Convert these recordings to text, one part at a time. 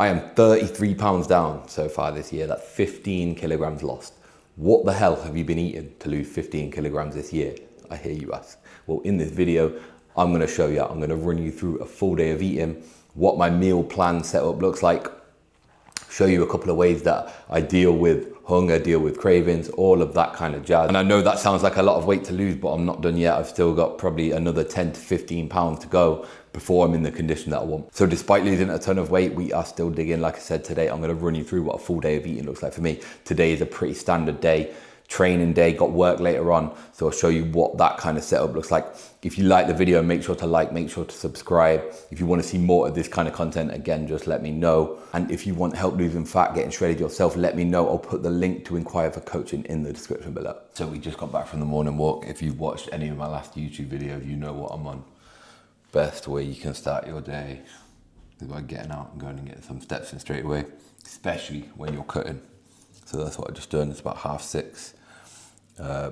I am 33 pounds down so far this year. That's 15 kilograms lost. What the hell have you been eating to lose 15 kilograms this year? I hear you ask. Well, in this video, I'm gonna show you. I'm gonna run you through a full day of eating, what my meal plan setup looks like, show you a couple of ways that I deal with hunger, deal with cravings, all of that kind of jazz. And I know that sounds like a lot of weight to lose, but I'm not done yet. I've still got probably another 10 to 15 pounds to go before I'm in the condition that I want. So despite losing a ton of weight, we are still digging. Like I said, today, I'm gonna run you through what a full day of eating looks like for me. Today is a pretty standard day. Training day, got work later on, so I'll show you what that kind of setup looks like. If you like the video, make sure to like, make sure to subscribe. If you want to see more of this kind of content, again, just let me know. And if you want help losing fat, getting shredded yourself, let me know. I'll put the link to inquire for coaching in the description below. So we just got back from the morning walk. If you've watched any of my last YouTube videos, you know what I'm on. Best way you can start your day is by getting out and going and getting some steps in straight away, especially when you're cutting. So that's what I just done. It's about 6:30.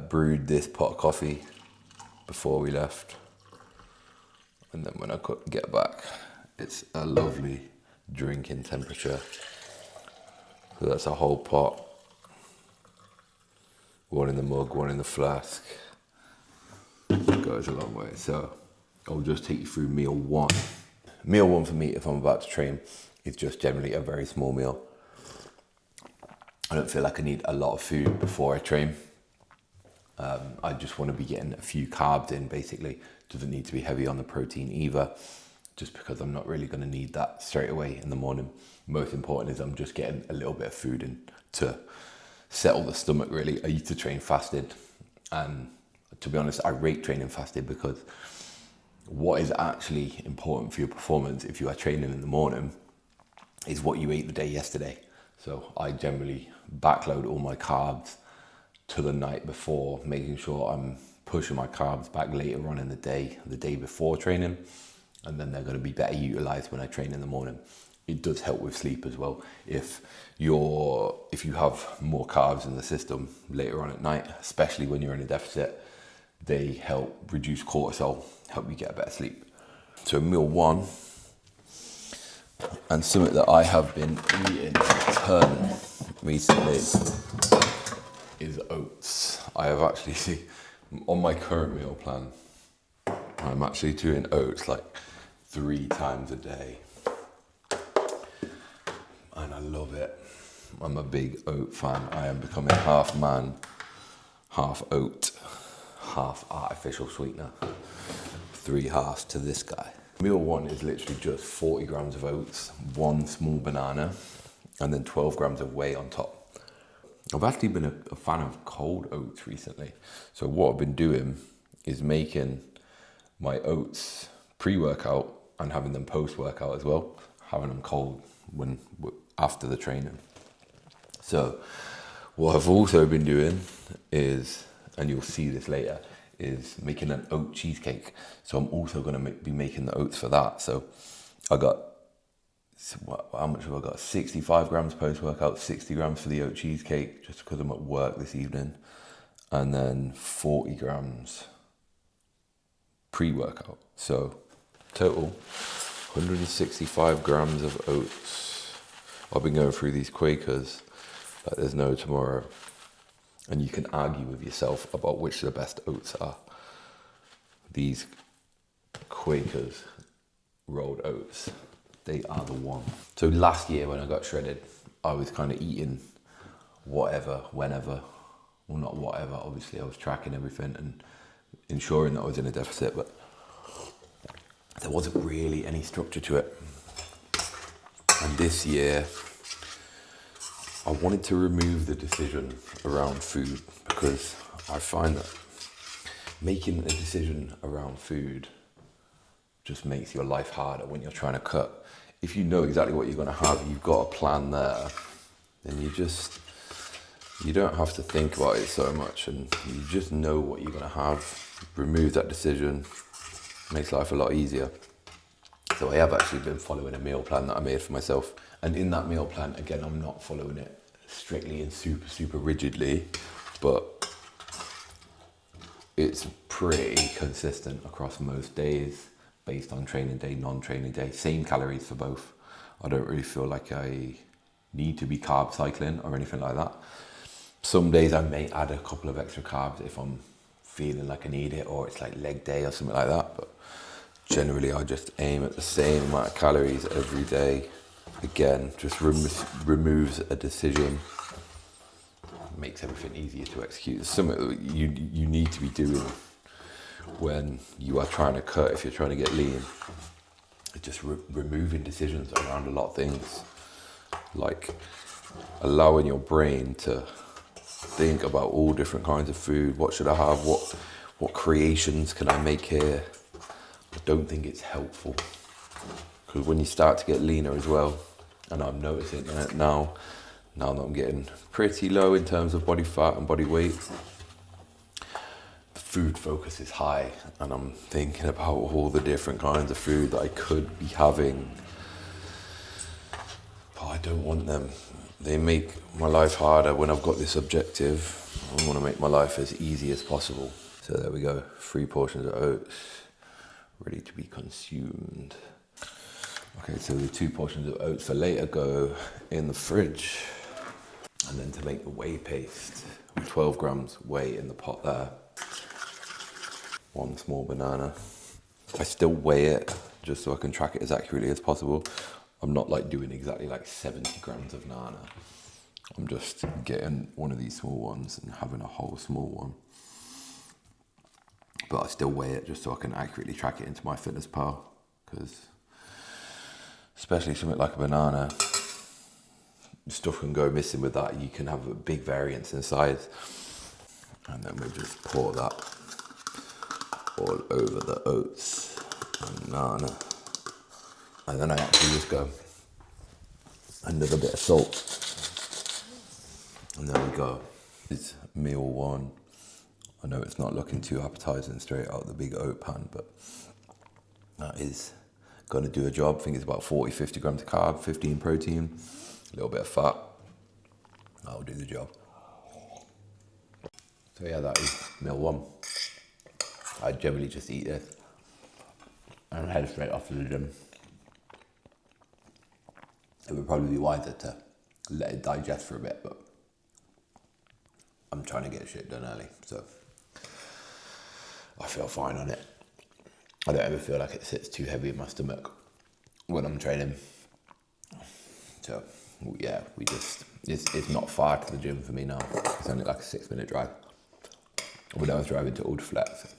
Brewed this pot of coffee before we left, and then when I get back, it's a lovely drinking temperature. So that's a whole pot, one in the mug, one in the flask. It goes a long way. So I'll just take you through meal one. Meal one for me, if I'm about to train, is just generally a very small meal. I don't feel like I need a lot of food before I train. I just want to be getting a few carbs in, basically. Doesn't need to be heavy on the protein either, just because I'm not really going to need that straight away in the morning. Most important is I'm just getting a little bit of food in to settle the stomach, really. I used to train fasted, and to be honest, I rate training fasted because what is actually important for your performance if you are training in the morning is what you ate the day yesterday. So I generally backload all my carbs to the night before, making sure I'm pushing my carbs back later on in the day before training, and then they're going to be better utilized when I train in the morning. It does help with sleep as well. If you have more carbs in the system later on at night, especially when you're in a deficit, they help reduce cortisol, help you get a better sleep. So meal one, and something that I have been eating a ton recently, is oats. I have actually, on my current meal plan, I'm actually doing oats like 3 times a day. And I love it. I'm a big oat fan. I am becoming half man, half oat, half artificial sweetener. 3 halves to this guy. Meal one is literally just 40 grams of oats, 1 small banana, and then 12 grams of whey on top. I've actually been a fan of cold oats recently. So what I've been doing is making my oats pre-workout and having them post-workout as well, having them cold after the training. So what I've also been doing is, and you'll see this later, is making an oat cheesecake. So I'm also going to be making the oats for that. So how much have I got? 65 grams post-workout, 60 grams for the oat cheesecake, just because I'm at work this evening. And then 40 grams pre-workout. So total, 165 grams of oats. I've been going through these Quakers like there's no tomorrow. And you can argue with yourself about which the best oats are. These Quakers rolled oats, they are the one. So last year when I got shredded, I was kind of eating whatever, whenever. Well, not whatever, obviously I was tracking everything and ensuring that I was in a deficit, but there wasn't really any structure to it. And this year, I wanted to remove the decision around food, because I find that making a decision around food just makes your life harder when you're trying to cut. If you know exactly what you're going to have, you've got a plan there, then you don't have to think about it so much, and you just know what you're going to have. Remove that decision, makes life a lot easier. So I have actually been following a meal plan that I made for myself, and in that meal plan, again, I'm not following it strictly and super rigidly, but it's pretty consistent across most days, based on training day, non-training day, same calories for both. I don't really feel like I need to be carb cycling or anything like that. Some days I may add a couple of extra carbs if I'm feeling like I need it, or it's like leg day or something like that. But generally I just aim at the same amount of calories every day. Again, just removes a decision, makes everything easier to execute. It's something that you need to be doing when you are trying to cut, if you're trying to get lean. It's just removing decisions around a lot of things, like allowing your brain to think about all different kinds of food. What should I have? What creations can I make here? I don't think it's helpful, because when you start to get leaner as well, and I'm noticing it now that I'm getting pretty low in terms of body fat and body weight, the food focus is high, and I'm thinking about all the different kinds of food that I could be having, but I don't want them. They make my life harder when I've got this objective. I want to make my life as easy as possible. So there we go, 3 portions of oats, ready to be consumed. Okay, so the 2 portions of oats for later go in the fridge. And then to make the whey paste, 12 grams whey in the pot there. 1 small banana. I still weigh it just so I can track it as accurately as possible. I'm not like doing exactly like 70 grams of nana. I'm just getting one of these small ones and having a whole small one. But I still weigh it just so I can accurately track it into my fitness pal, because especially something like a banana, stuff can go missing with that. You can have a big variance in size. And then we'll just pour that all over the oats and nana. And then I actually just go another bit of salt. And there we go. It's meal 1. I know it's not looking too appetizing straight out of the big oat pan, but that is going to do a job. I think it's about 40-50 grams of carb, 15 protein, a little bit of fat. That'll do the job. So yeah, that is meal 1. I generally just eat this and head straight off to the gym. It would probably be wiser to let it digest for a bit, but I'm trying to get shit done early, so I feel fine on it. I don't ever feel like it sits too heavy in my stomach when I'm training. So yeah, it's not far to the gym for me now. It's only like a 6-minute drive. When I was driving to Ultraflex,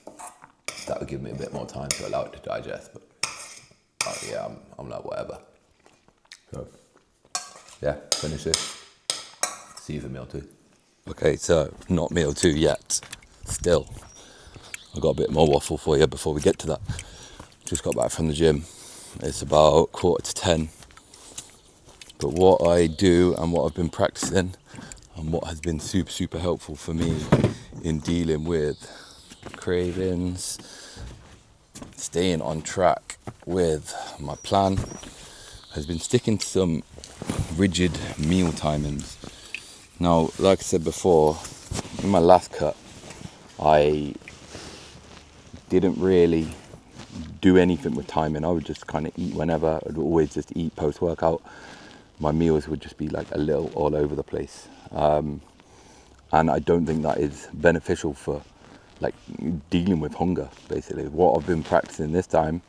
that would give me a bit more time to allow it to digest, but yeah, I'm like whatever. So yeah, finish this. See you for meal 2. Okay, so not meal 2 yet. Still, I've got a bit more waffle for you before we get to that. Just got back from the gym. It's about 9:45. But what I do and what I've been practicing and what has been super, super helpful for me in dealing with cravings, staying on track with my plan, has been sticking to some rigid meal timings. Now, like I said before, in my last cut, I didn't really do anything with timing. I would just kind of eat whenever. I'd always just eat post-workout. My meals would just be like a little all over the place. And I don't think that is beneficial for like dealing with hunger, basically. What I've been practicing this time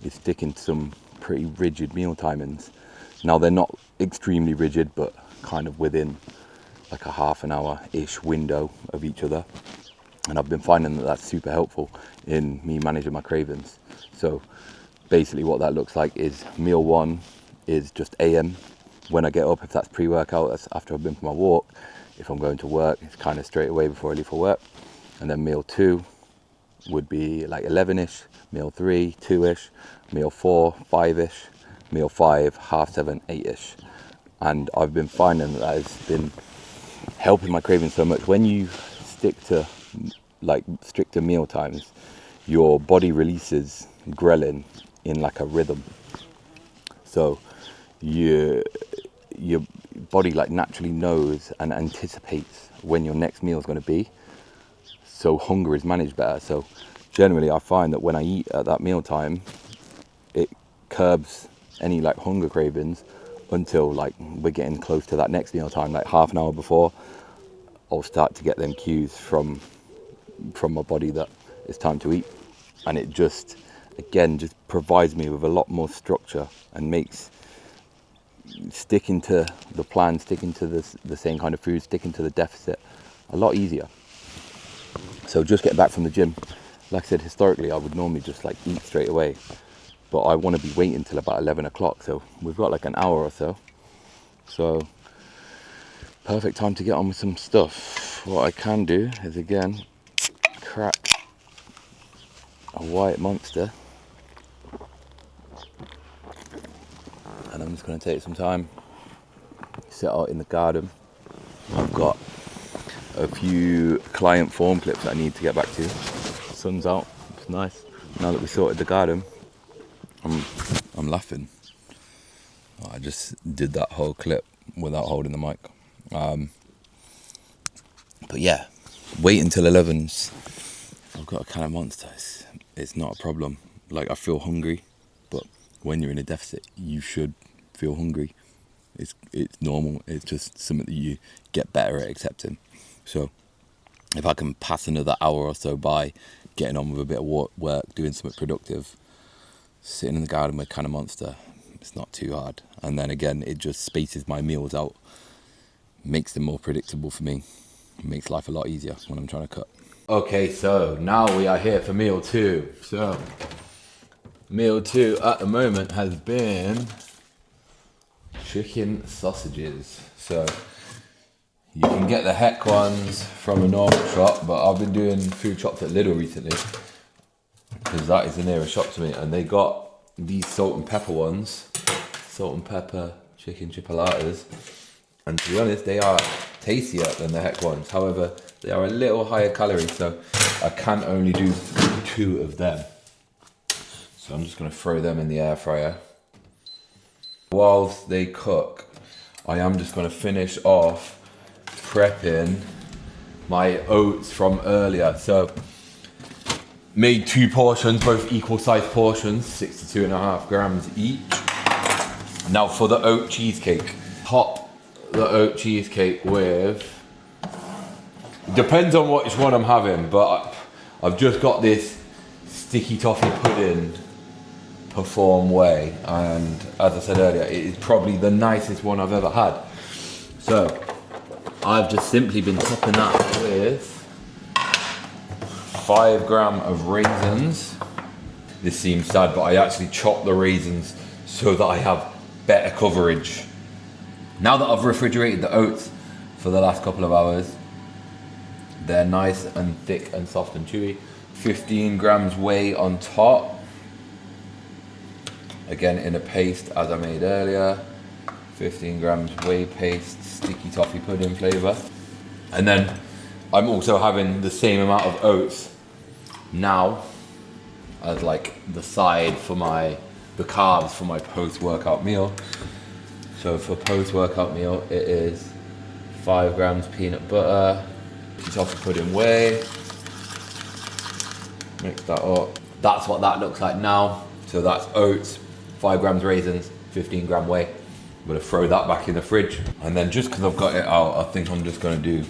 is sticking to some pretty rigid meal timings. Now, they're not extremely rigid, but kind of within like a half an hour-ish window of each other. And I've been finding that that's super helpful in me managing my cravings. So basically what that looks like is meal 1 is just AM. When I get up, if that's pre-workout, that's after I've been for my walk. If I'm going to work, it's kind of straight away before I leave for work. And then meal 2 would be like 11ish, meal 3, 2ish, meal 4, 5ish, meal 5, 7:30, 8ish. And I've been finding that has been helping my cravings so much. When you stick to like stricter meal times, your body releases ghrelin in like a rhythm. So your body like naturally knows and anticipates when your next meal is going to be. So hunger is managed better. So generally I find that when I eat at that meal time, it curbs any like hunger cravings until like we're getting close to that next meal time, like half an hour before, I'll start to get them cues from my body that it's time to eat. And it just, again, just provides me with a lot more structure and makes sticking to the plan, sticking to the same kind of food, sticking to the deficit a lot easier. So just getting back from the gym, like I said, historically I would normally just like eat straight away, but I want to be waiting till about 11 o'clock. So we've got like an hour or so. So perfect time to get on with some stuff. What I can do is, again, crack a white monster. And I'm just going to take some time, sit out in the garden. I've got a few client form clips that I need to get back to. Sun's out, it's nice. Now that we sorted the garden, I'm laughing. I just did that whole clip without holding the mic. But yeah, wait until 11's. I've got a can of Monster. It's not a problem. Like, I feel hungry, but when you're in a deficit, you should feel hungry. It's normal. It's just something that you get better at accepting. So if I can pass another hour or so by getting on with a bit of work, doing something productive, sitting in the garden with a can of Monster, it's not too hard. And then again, it just spaces my meals out, makes them more predictable for me. It makes life a lot easier when I'm trying to cut. Okay, so now we are here for meal 2. So meal 2 at the moment has been chicken sausages. So you can get the heck ones from a normal shop, but I've been doing food shops at Lidl recently because that is the nearest shop to me, and they got these salt and pepper ones, salt and pepper chicken chipolatas, and to be honest, they are tastier than the heck ones. However, they are a little higher calorie, so I can only do 2 of them. So I'm just going to throw them in the air fryer. Whilst they cook, I am just going to finish off prepping my oats from earlier. So made 2 portions, both equal sized portions, 6 to 2.5 grams each. Now for the oat cheesecake, top the oat cheesecake with, depends on which one I'm having, but I've just got this sticky toffee pudding Perform Way, and as I said earlier, it is probably the nicest one I've ever had. So I've just simply been topping that with 5 grams of raisins. This seems sad, but I actually chopped the raisins so that I have better coverage. Now that I've refrigerated the oats for the last couple of hours, they're nice and thick and soft and chewy. 15 grams whey on top. Again, in a paste as I made earlier. 15 grams whey paste, sticky toffee pudding flavour. And then I'm also having the same amount of oats now as like the side for the carbs for my post-workout meal. So for post-workout meal, it is 5 grams peanut butter, toffee pudding whey. Mix that up. That's what that looks like now. So that's oats, 5 grams raisins, 15 gram whey. I'm gonna throw that back in the fridge. And then just because I've got it out, I think I'm just gonna do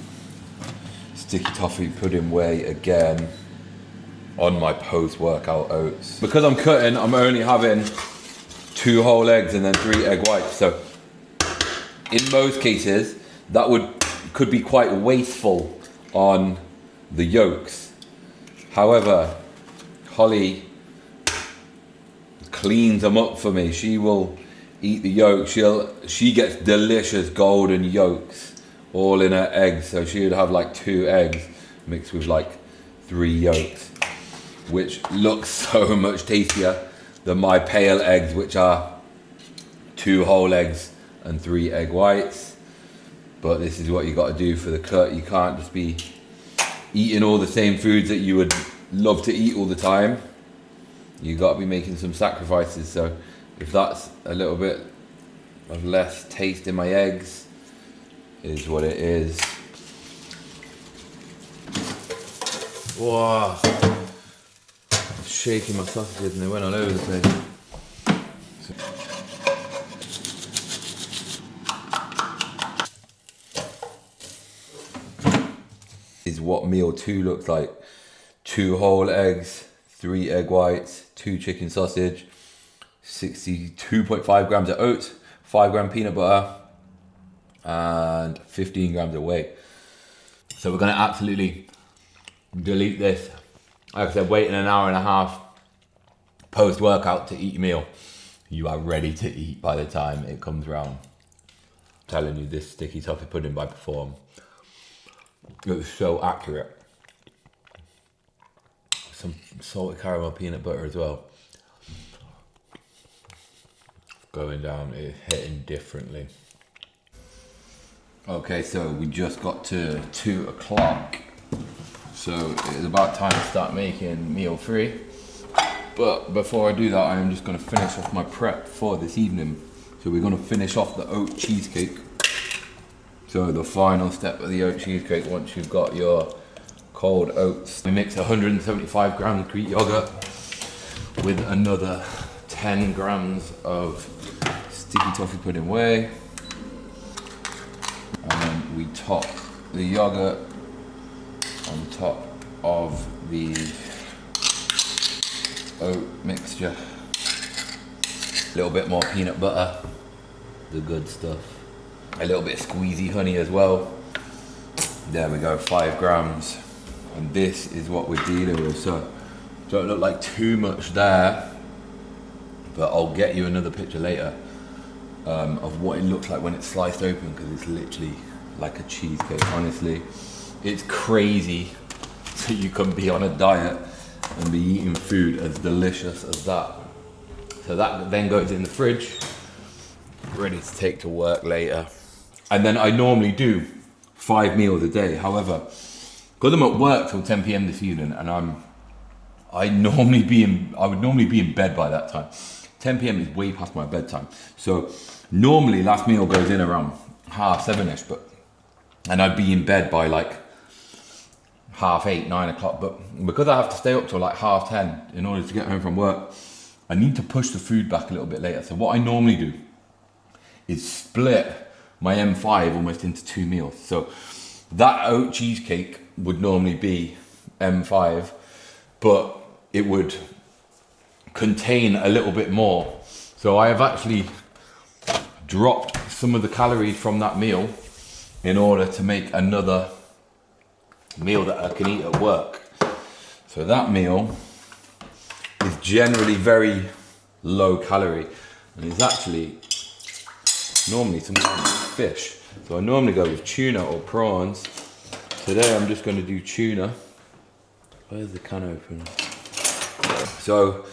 sticky toffee pudding whey again on my post-workout oats. Because I'm cutting, I'm only having 2 whole eggs and then 3 egg whites. So in most cases, that could be quite wasteful on the yolks. However, Holly cleans them up for me. She will eat the yolk. She gets delicious golden yolks all in her eggs. So she would have like 2 eggs mixed with like 3 yolks, which looks so much tastier than my pale eggs, which are 2 whole eggs and 3 egg whites. But this is what you got to do for the cut. You can't just be eating all the same foods that you would love to eat all the time. You got to be making some sacrifices. So if that's a little bit of less taste in my eggs, is what it is. Wow, shaking my sausages and they went all over the place. what meal 2 looks like. 2 whole eggs, 3 egg whites, 2 chicken sausage, 62.5 grams of oats, 5 gram peanut butter, and 15 grams of whey. So we're gonna absolutely delete this. Like I said, waiting an hour and a half post-workout to eat your meal. You are ready to eat by the time it comes round. I'm telling you, this sticky toffee pudding by Perform, it was so accurate. Some salted caramel peanut butter as well. Going down, it's hitting differently. Okay, so we just got to 2 o'clock. So it's about time to start making meal 3. But before I do that, I am just gonna finish off my prep for this evening. So we're gonna finish off the oat cheesecake. So the final step of the oat cheesecake, once you've got your cold oats, we mix 175 grams Greek yogurt with another 10 grams of sticky toffee pudding whey. And then we top the yogurt on top of the oat mixture. A little bit more peanut butter, the good stuff. A little bit of squeezy honey as well. There we go, 5 grams. And this is what we're dealing with. So don't look like too much there, but I'll get you another picture later of what it looks like when it's sliced open, because it's literally like a cheesecake. Honestly, it's crazy that you can be on a diet and be eating food as delicious as that. So that then goes in the fridge, ready to take to work later. And then I normally do 5 meals a day. However, because I'm at work till 10 p.m. this evening, and I would normally be in bed by that time. 10 p.m. is way past my bedtime. So normally last meal goes in around 7:30ish, and I'd be in bed by like 8:30, 9 o'clock. But because I have to stay up till like 10:30 in order to get home from work, I need to push the food back a little bit later. So what I normally do is split my M5 almost into 2 meals. So that oat cheesecake would normally be M5, but it would contain a little bit more. So I have actually dropped some of the calories from that meal in order to make another meal that I can eat at work. So that meal is generally very low calorie, and it's actually normally some kind of fish. So I normally go with tuna or prawns. Today I'm just going to do tuna. Where's the can opener? So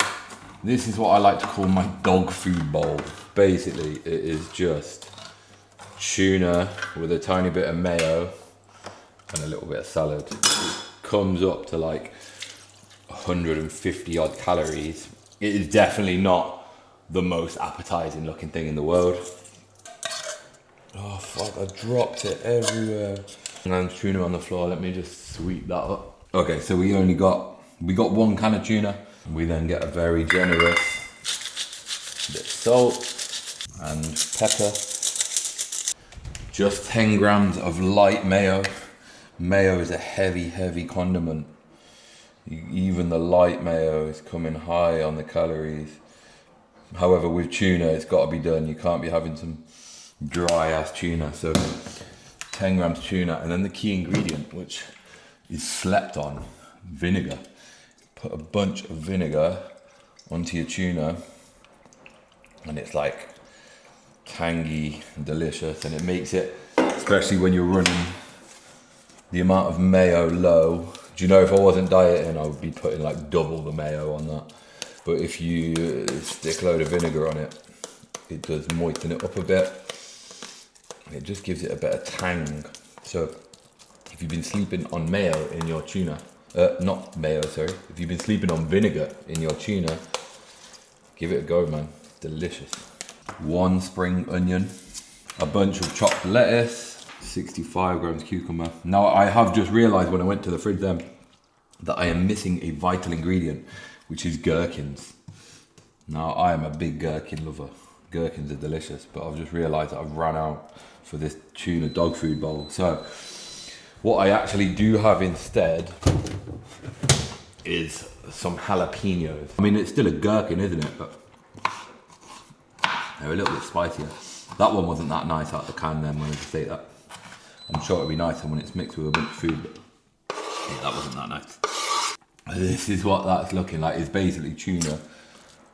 this is what I like to call my dog food bowl. Basically, it is just tuna with a tiny bit of mayo and a little bit of salad. It comes up to like 150 odd calories. It is definitely not the most appetizing looking thing in the world. Oh fuck, I dropped it everywhere. And then tuna on the floor, let me just sweep that up. Okay, so we got 1 can of tuna. We then get a very generous bit of salt and pepper. Just 10 grams of light mayo. Mayo is a heavy condiment. Even the light mayo is coming high on the calories. However, with tuna, it's got to be done. You can't be having some dry ass tuna. So 10 grams tuna, and then the key ingredient, which is slept on, vinegar. Put a bunch of vinegar onto your tuna, and it's like tangy and delicious, and it makes it, especially when you're running the amount of mayo low. Do you know, if I wasn't dieting, I would be putting like double the mayo on that. But if you stick a load of vinegar on it, it does moisten it up a bit. It just gives it a bit of tang. So if you've been sleeping on mayo in your tuna, not mayo, sorry. If you've been sleeping on vinegar in your tuna, give it a go, man. Delicious. 1 spring onion, a bunch of chopped lettuce, 65 grams cucumber. Now I have just realized when I went to the fridge then that I am missing a vital ingredient, which is gherkins. Now I am a big gherkin lover. Gherkins are delicious, but I've just realized that I've run out for this tuna dog food bowl. So What I actually do have instead is some jalapenos. I mean, it's still a gherkin, isn't it? But they're a little bit spicier. That one wasn't that nice out of the can then when I just ate that. I'm sure it'll be nicer when it's mixed with a bunch of food, but yeah, that wasn't that nice. This is what that's looking like. It's basically tuna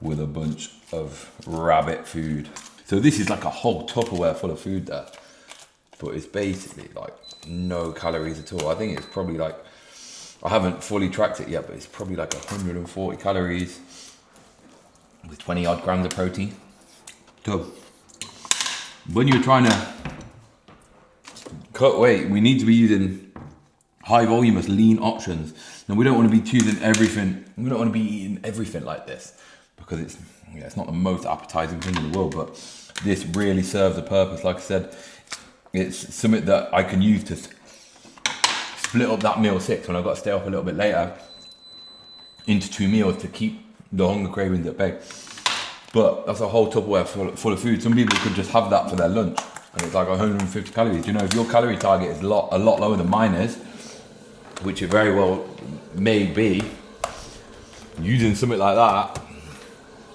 with a bunch of rabbit food. So this is like a whole Tupperware full of food there. But it's basically like no calories at all. I think it's probably like, I haven't fully tracked it yet, but it's probably like 140 calories with 20 odd grams of protein. So when you're trying to cut weight, we need to be using high voluminous lean options. Now we don't want to be choosing everything. We don't want to be eating everything like this because it's not the most appetizing thing in the world, but this really serves a purpose. Like I said, it's something that I can use to split up that meal 6 when I've got to stay up a little bit later into 2 meals to keep the hunger cravings at bay. But that's a whole Tupperware full of food. Some people could just have that for their lunch and it's like 150 calories. You know, if your calorie target is a lot lower than mine is, which it very well may be, using something like that,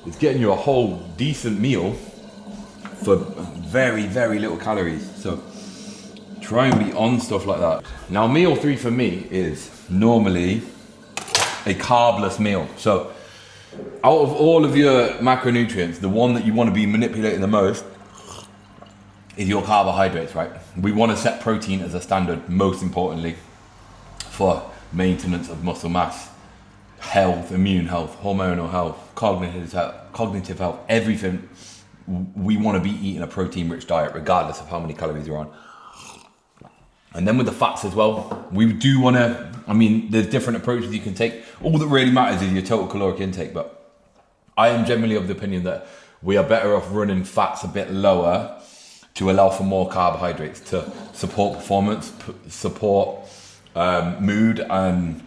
it's getting you a whole decent meal for very, very little calories. So try and be on stuff like that. Now meal 3 for me is normally a carbless meal. So out of all of your macronutrients, the one that you want to be manipulating the most is your carbohydrates, right? We want to set protein as a standard, most importantly, for maintenance of muscle mass, health, immune health, hormonal health, cognitive health, everything. We want to be eating a protein-rich diet regardless of how many calories you're on. And then with the fats as well, we do want to, I mean, there's different approaches you can take. All that really matters is your total caloric intake, but I am generally of the opinion that we are better off running fats a bit lower to allow for more carbohydrates to support performance, support mood and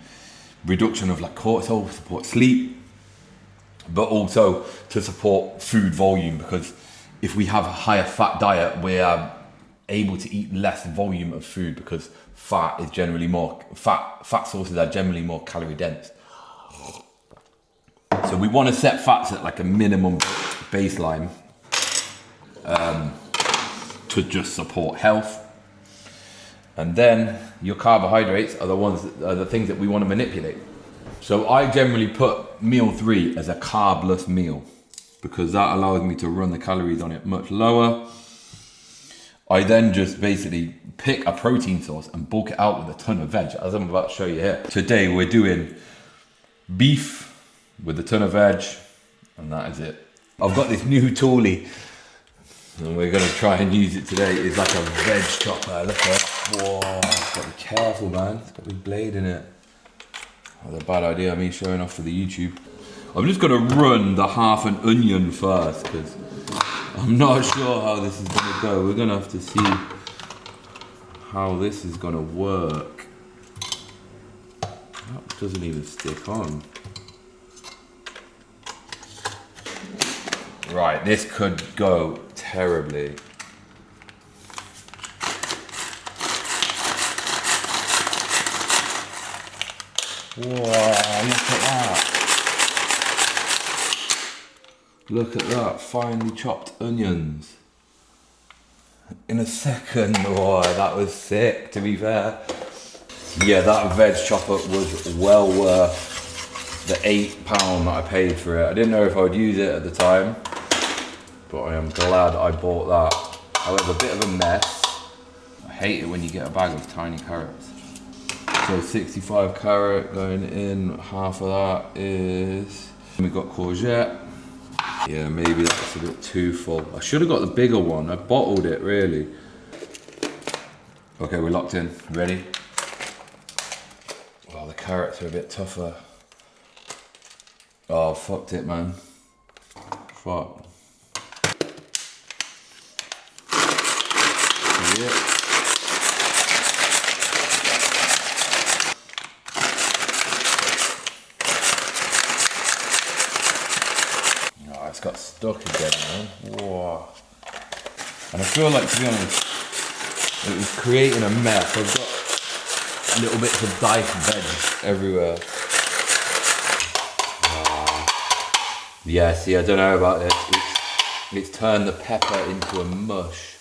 reduction of like cortisol, support sleep, but also to support food volume, because if we have a higher fat diet, we are able to eat less volume of food because fat sources are generally more calorie dense. So we want to set fats at like a minimum baseline to just support health. And then your carbohydrates are the things that we want to manipulate. So I generally put meal 3 as a carbless meal because that allows me to run the calories on it much lower. I then just basically pick a protein source and bulk it out with a ton of veg, as I'm about to show you here. Today we're doing beef with a ton of veg, and that is it. I've got this new toolie, and we're gonna try and use it today. It's like a veg chopper, look at that. Whoa, got to be careful, man. It's got a big blade in it. That's a bad idea, me showing off for the YouTube. I'm just gonna run the half an onion first, because I'm not sure how this is gonna go. We're gonna have to see how this is gonna work. That doesn't even stick on. Right, this could go terribly. Whoa, look at that. Look at that, finely chopped onions. In a second. Oh, that was sick, to be fair. Yeah, that veg chopper was well worth the £8 that I paid for it. I didn't know if I would use it at the time, but I am glad I bought that. However, a bit of a mess. I hate it when you get a bag of tiny carrots. So 65 carrot going in, half of that is, we got courgette. Yeah, maybe that's a bit too full. I should have got the bigger one. I bottled it, really. Okay, we're locked in. Ready? Well, the carrots are a bit tougher. Oh, fucked it, man. Fuck. Yeah. Got stuck again, man. Whoa. And I feel like, to be honest, it was creating a mess. little bits of diced veg everywhere. Yeah, see, I don't know about this. It's turned the pepper into a mush.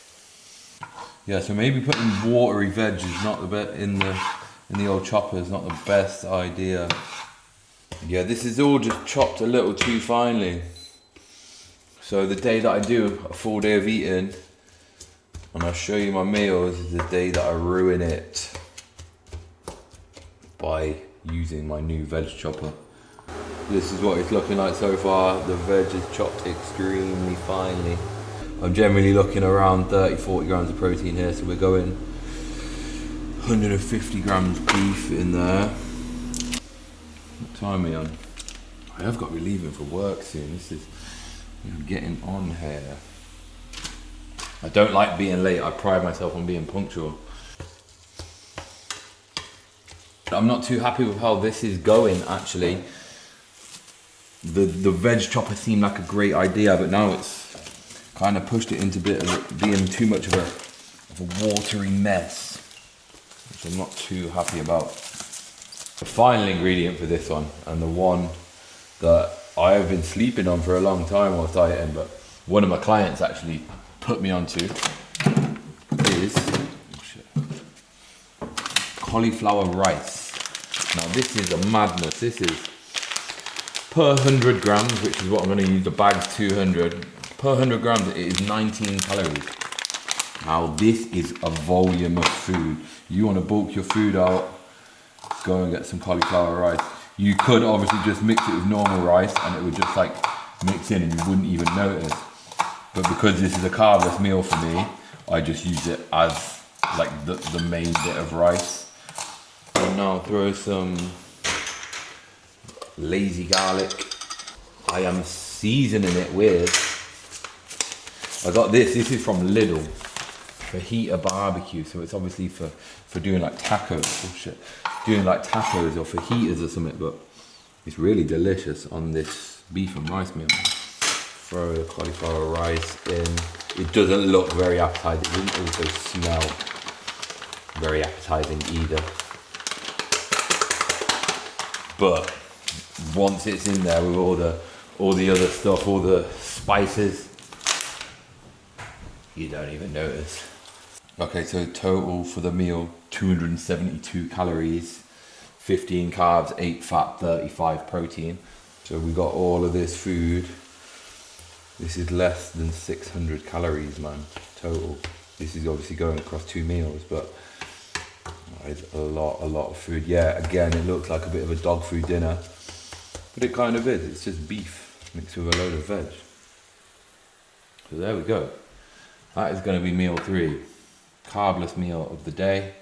Yeah, so maybe putting watery veg is not the best in the old chopper is not the best idea. Yeah, this is all just chopped a little too finely. So the day that I do a full day of eating, and I'll show you my meals, is the day that I ruin it by using my new veg chopper. This is what it's looking like so far. The veg is chopped extremely finely. I'm generally looking around 30-40 grams of protein here, so we're going 150 grams beef in there. What time are we on? I have got to be leaving for work soon. This is getting on here. I don't like being late. I pride myself on being punctual. I'm not too happy with how this is going, actually. The veg chopper seemed like a great idea, but now it's kind of pushed it into a bit of being too much of a watery mess, which I'm not too happy about. The final ingredient for this one, and the one that I have been sleeping on for a long time whilst dieting, but one of my clients actually put me onto, is cauliflower rice. Now this is a madness. This is per 100 grams, which is what I'm going to use. The bag's 200. Per 100 grams, it is 19 calories. Now this is a volume of food. You want to bulk your food out, go and get some cauliflower rice. You could obviously just mix it with normal rice and it would just like mix in and you wouldn't even notice. But because this is a carbless meal for me, I just use it as like the main bit of rice. And now throw some lazy garlic. I am seasoning it with, I got this is from Lidl, fajita barbecue, so it's obviously for doing like tacos, doing like tacos or fajitas or something, but it's really delicious on this beef and rice meal. Throw the cauliflower rice in. It doesn't look very appetizing, it doesn't also smell very appetizing either. But once it's in there with all the other stuff, all the spices, you don't even notice. Okay, so total for the meal, 272 calories, 15 carbs, 8 fat, 35 protein. So we got all of this food. This is less than 600 calories, man, total. This is obviously going across 2 meals, but it's a lot of food. Yeah, again, it looks like a bit of a dog food dinner, but it kind of is. It's just beef mixed with a load of veg. So there we go. That is going to be meal 3, carbless meal of the day.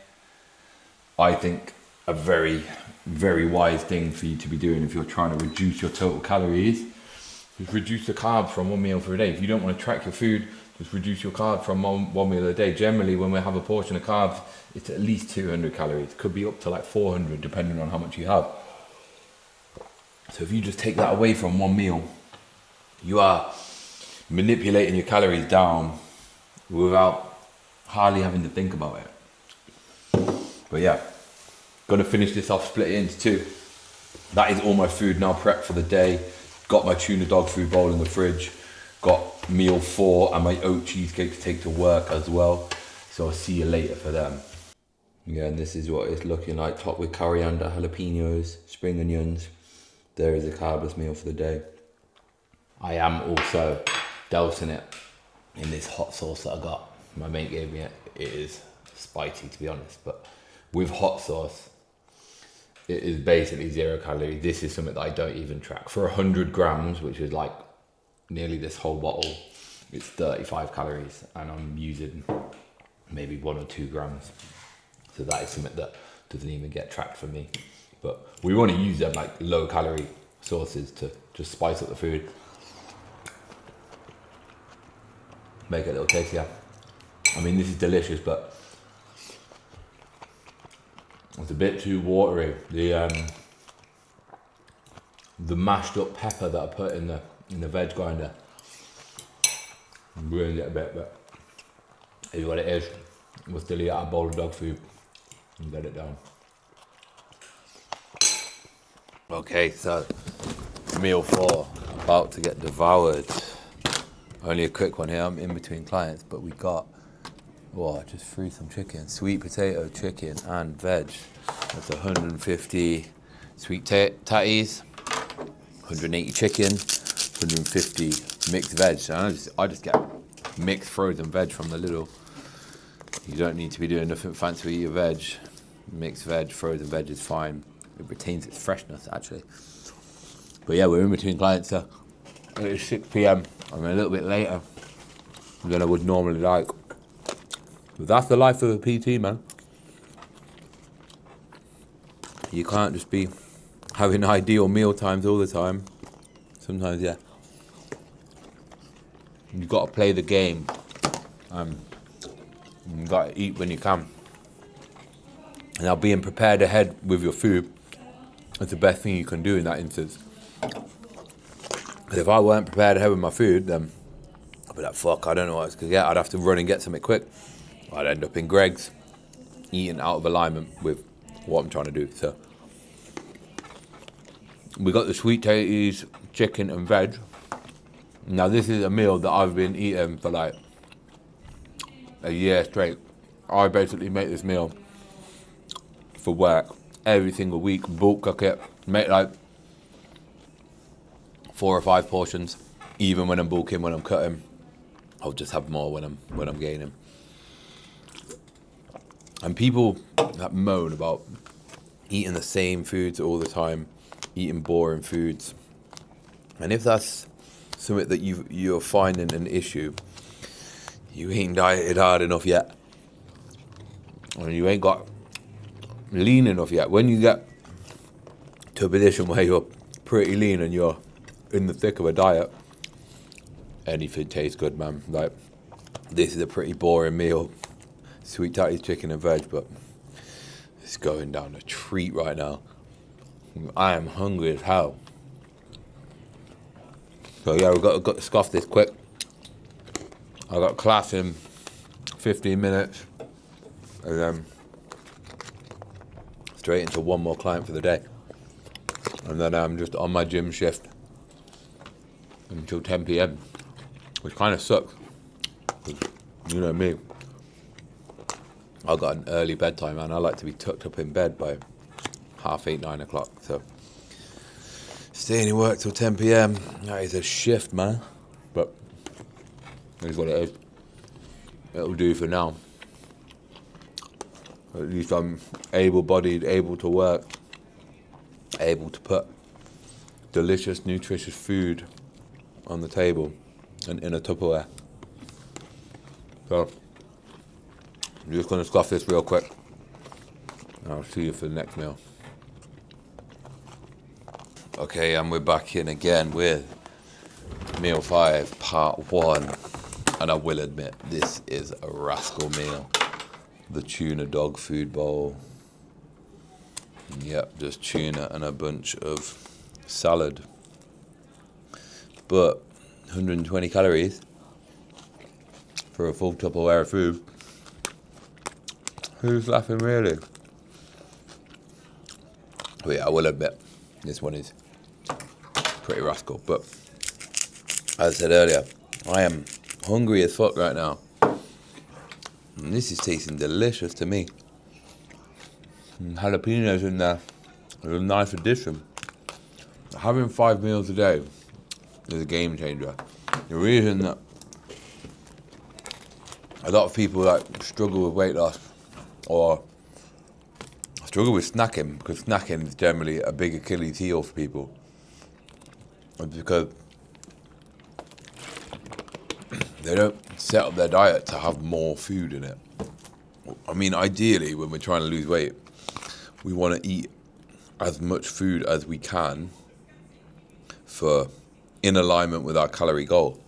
I think a very, very wise thing for you to be doing if you're trying to reduce your total calories is reduce the carbs from 1 meal for a day. If you don't want to track your food, just reduce your carbs from one meal a day. Generally, when we have a portion of carbs, it's at least 200 calories. Could be up to like 400 depending on how much you have. So if you just take that away from 1 meal, you are manipulating your calories down without hardly having to think about it. But yeah, gonna finish this off, split it into 2. That is all my food now prepped for the day. Got my tuna dog food bowl in the fridge. Got meal 4 and my oat cheesecake to take to work as well. So I'll see you later for them. Yeah, and this is what it's looking like, topped with coriander, jalapenos, spring onions. There is a carbless meal for the day. I am also dousing it in this hot sauce that I got. My mate gave me it. It is spicy, to be honest, but with hot sauce, it is basically 0 calories. This is something that I don't even track. For 100 grams, which is like nearly this whole bottle, it's 35 calories, and I'm using maybe 1 or 2 grams. So that is something that doesn't even get tracked for me. But we want to use them like low calorie sauces to just spice up the food. Make it a little tastier. I mean, this is delicious, but it's a bit too watery. The mashed up pepper that I put in the veg grinder ruined it a bit, but it is what it is. We'll still eat out a bowl of dog food and get it down. Okay, so meal 4 about to get devoured. Only a quick one here. I'm in between clients, but we got, I just threw some chicken, sweet potato chicken and veg. That's 150 sweet tatties, 180 chicken, 150 mixed veg. And I just get mixed frozen veg from the Lidl. You don't need to be doing nothing fancy with your veg. Mixed veg, frozen veg is fine. It retains its freshness, actually. But yeah, we're in between clients, so it's 6 p.m. I'm a little bit later than I would normally like. But that's the life of a PT, man. You can't just be having ideal meal times all the time. Sometimes, yeah. You've got to play the game. You've got to eat when you can. Now, being prepared ahead with your food is the best thing you can do in that instance. Because if I weren't prepared ahead with my food, then I'd be like, fuck, I don't know what I was going to get. I'd have to run and get something quick. I'd end up in Greg's, eating out of alignment with what I'm trying to do. So we got the sweet tatties, chicken and veg. Now this is a meal that I've been eating for like a year straight. I basically make this meal for work every single week, bulk cook it, make like 4 or 5 portions. Even when I'm bulking, when I'm cutting, I'll just have more when I'm gaining. And people that moan about eating the same foods all the time, eating boring foods, and if that's something that you're finding an issue, you ain't dieted hard enough yet, and you ain't got lean enough yet. When you get to a position where you're pretty lean and you're in the thick of a diet, anything tastes good, man. Like, this is a pretty boring meal, sweet tatties, chicken and veg, but it's going down a treat right now. I am hungry as hell. So yeah, we've got to scoff this quick. I got class in 15 minutes, and then straight into one more client for the day. And then I'm just on my gym shift until 10 p.m, which kind of sucks. You know me, I got an early bedtime, and I like to be tucked up in bed by 8:30, 9 o'clock. So staying in work till 10 p.m, that is a shift, man. But it is what it is. It'll do for now. At least I'm able-bodied, able to work, able to put delicious, nutritious food on the table and in a Tupperware. So I'm just going to scoff this real quick, and I'll see you for the next meal. Okay, and we're back in again with meal 5, part 1. And I will admit, this is a rascal meal. The tuna dog food bowl. Yep, just tuna and a bunch of salad. But 120 calories for a full Tupperware of food. Who's laughing, really? But yeah, I will admit, this one is pretty rascal. But as I said earlier, I am hungry as fuck right now. And this is tasting delicious to me. And jalapenos in there is a nice addition. Having 5 meals a day is a game changer. The reason that a lot of people like struggle with weight loss or struggle with snacking, because snacking is generally a big Achilles heel for people, is because they don't set up their diet to have more food in it. I mean, ideally, when we're trying to lose weight, we want to eat as much food as we can for in alignment with our calorie goal.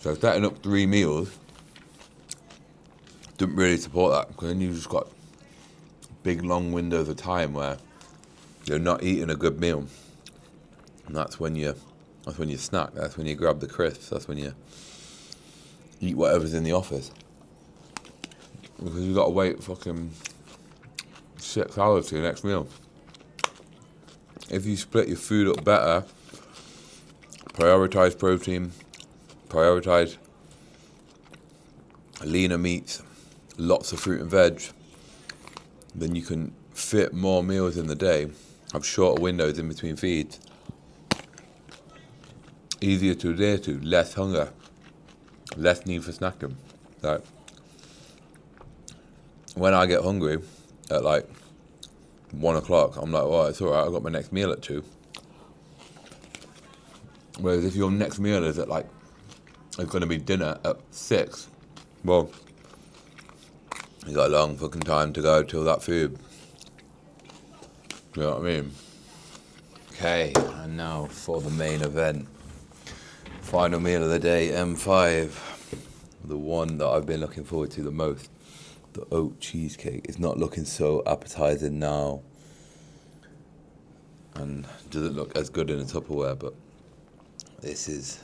So setting up 3 meals didn't really support that, because then you've just got big long windows of time where you're not eating a good meal, and that's when you snack. That's when you grab the crisps. That's when you eat whatever's in the office, because you've got to wait fucking 6 hours to your next meal. if you split your food up better, prioritize protein, prioritize leaner meats, lots of fruit and veg, then you can fit more meals in the day, have shorter windows in between feeds, easier to adhere to, less hunger, less need for snacking. Like, when I get hungry at like 1 o'clock, I'm like, well, it's all right, I've got my next meal at 2. Whereas if your next meal is at like, it's going to be dinner at 6, well, you got a long fucking time to go till that food. You know what I mean? Okay, and now for the main event. Final meal of the day, M5. The one that I've been looking forward to the most. The oat cheesecake. It's not looking so appetizing now. And doesn't look as good in a Tupperware, but this is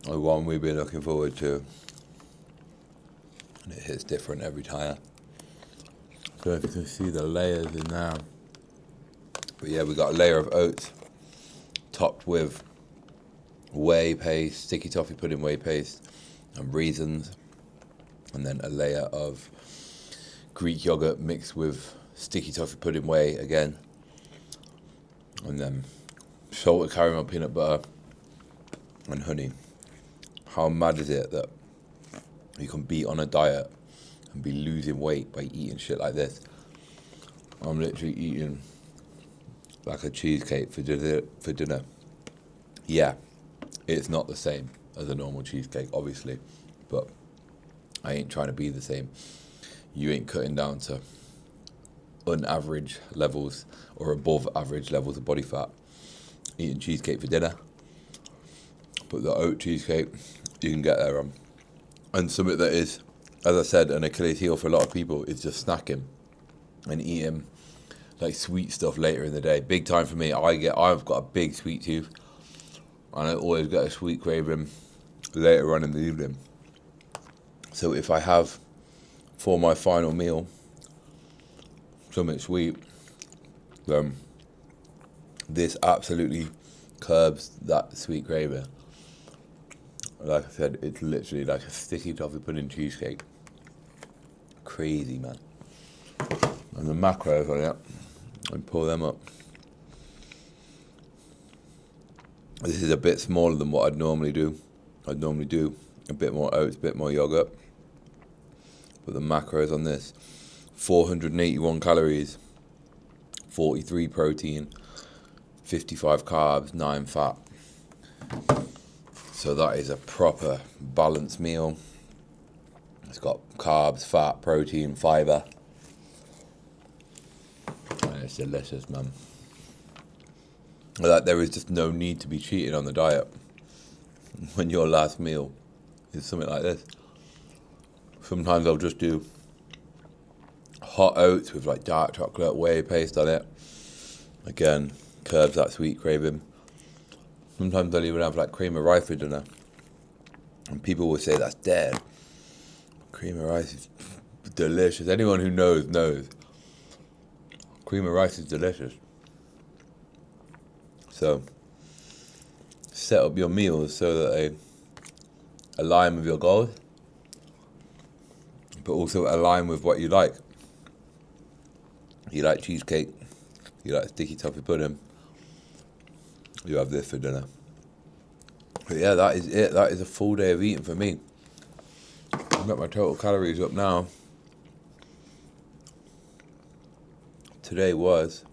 the one we've been looking forward to. And it hits different every time. So if you can see the layers in now. But yeah, we got a layer of oats topped with whey paste, sticky toffee pudding whey paste, and raisins. And then a layer of Greek yogurt mixed with sticky toffee pudding whey again. And then salted caramel peanut butter and honey. How mad is it that you can be on a diet and be losing weight by eating shit like this? I'm literally eating like a cheesecake for dinner. Yeah, it's not the same as a normal cheesecake, obviously, but I ain't trying to be the same. You ain't cutting down to unaverage levels or above average levels of body fat eating cheesecake for dinner. But the oat cheesecake, you can get there on. And something that is, as I said, an Achilles heel for a lot of people is just snacking and eating like sweet stuff later in the day. Big time for me. I've got a big sweet tooth, and I always get a sweet craving later on in the evening. So if I have for my final meal something sweet, then this absolutely curbs that sweet craving. Like I said, it's literally like a sticky toffee pudding cheesecake. Crazy, man. And the macros on it, I pull them up. This is a bit smaller than what I'd normally do. I'd normally do a bit more oats, a bit more yogurt. But the macros on this, 481 calories, 43 protein, 55 carbs, 9 fat. So that is a proper balanced meal. It's got carbs, fat, protein, fibre. And it's delicious, man. Like, there is just no need to be cheating on the diet when your last meal is something like this. Sometimes I'll just do hot oats with like dark chocolate whey paste on it. Again, curbs that sweet craving. Sometimes I'll even have like cream of rice for dinner. And people will say that's dead. Cream of rice is delicious. Anyone who knows, knows. Cream of rice is delicious. So, set up your meals so that they align with your goals, but also align with what you like. You like cheesecake, you like sticky toffee pudding, you have this for dinner. But yeah, that is it. That is a full day of eating for me. I've got my total calories up now. Today was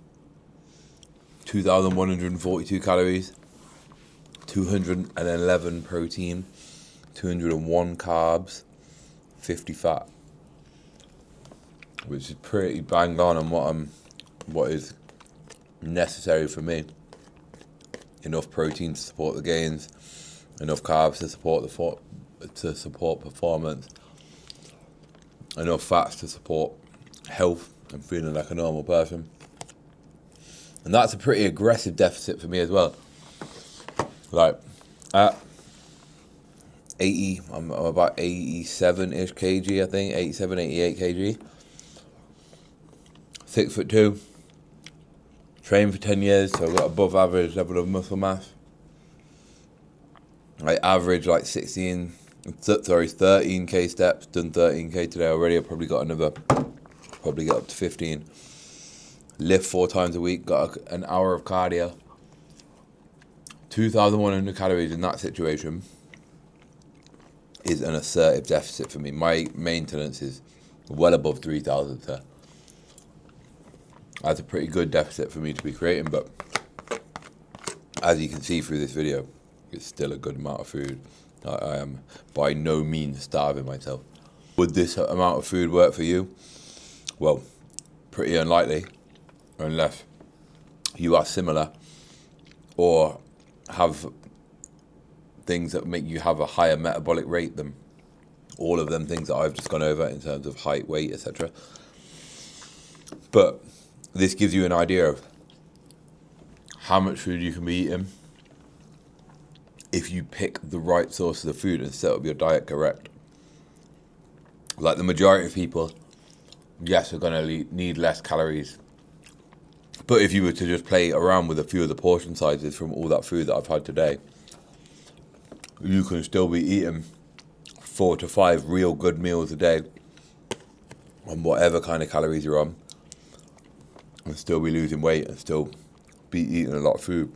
2,142 calories, 211 protein, 201 carbs, 50 fat, which is pretty bang on what is necessary for me. Enough protein to support the gains, enough carbs to support performance, enough fats to support health and feeling like a normal person. And that's a pretty aggressive deficit for me as well. Like, at 80, I'm about 87-ish kg, I think, 87, 88 kg. 6'2", trained for 10 years, so I've got above average level of muscle mass. I average like 13k steps, done 13k today already. I've probably got another, probably get up to 15. Lift 4 times a week, got an hour of cardio. 2,100 calories in that situation is an assertive deficit for me. My maintenance is well above 3,000, so that's a pretty good deficit for me to be creating, but as you can see through this video, it's still a good amount of food. I am by no means starving myself. Would this amount of food work for you? Well, pretty unlikely, unless you are similar or have things that make you have a higher metabolic rate than all of them things that I've just gone over in terms of height, weight, etc. But this gives you an idea of how much food you can be eating if you pick the right sources of food and set up your diet correct. Like the majority of people, yes, are going to need less calories. But if you were to just play around with a few of the portion sizes from all that food that I've had today, you can still be eating 4 to 5 real good meals a day on whatever kind of calories you're on, and still be losing weight and still be eating a lot of food.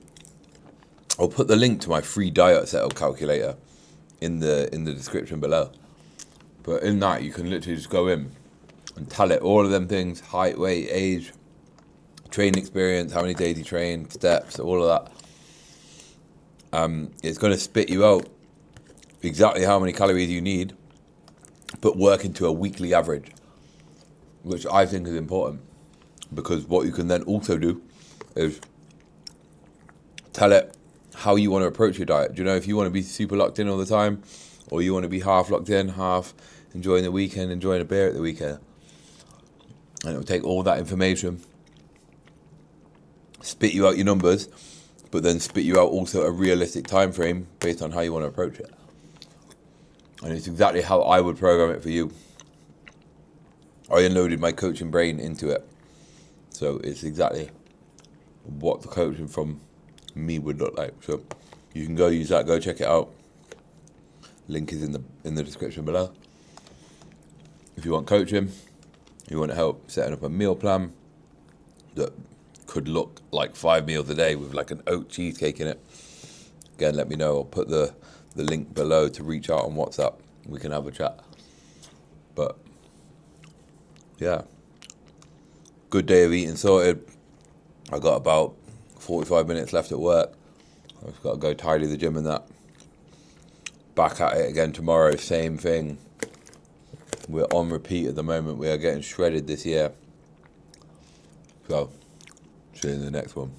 I'll put the link to my free diet setup calculator in the description below. But in that, you can literally just go in and tell it all of them things: height, weight, age, training experience, how many days you train, steps, all of that. It's going to spit you out exactly how many calories you need, but work into a weekly average, which I think is important, because what you can then also do is tell it how you want to approach your diet. Do you know, if you want to be super locked in all the time, or you want to be half locked in, half enjoying the weekend, enjoying a beer at the weekend, and it will take all that information, spit you out your numbers, but then spit you out also a realistic time frame based on how you want to approach it. And it's exactly how I would program it for you. I unloaded my coaching brain into it, so it's exactly what the coaching from me would look like. So you can go use that, go check it out. Link is in the description below. If you want coaching, you want help setting up a meal plan that could look like 5 meals a day with like an oat cheesecake in it, again, let me know. I'll put the link below to reach out on WhatsApp. We can have a chat. But yeah, good day of eating sorted. I got about 45 minutes left at work. I've got to go tidy the gym and that. Back at it again tomorrow, same thing. We're on repeat at the moment. We are getting shredded this year. So, see you in the next one.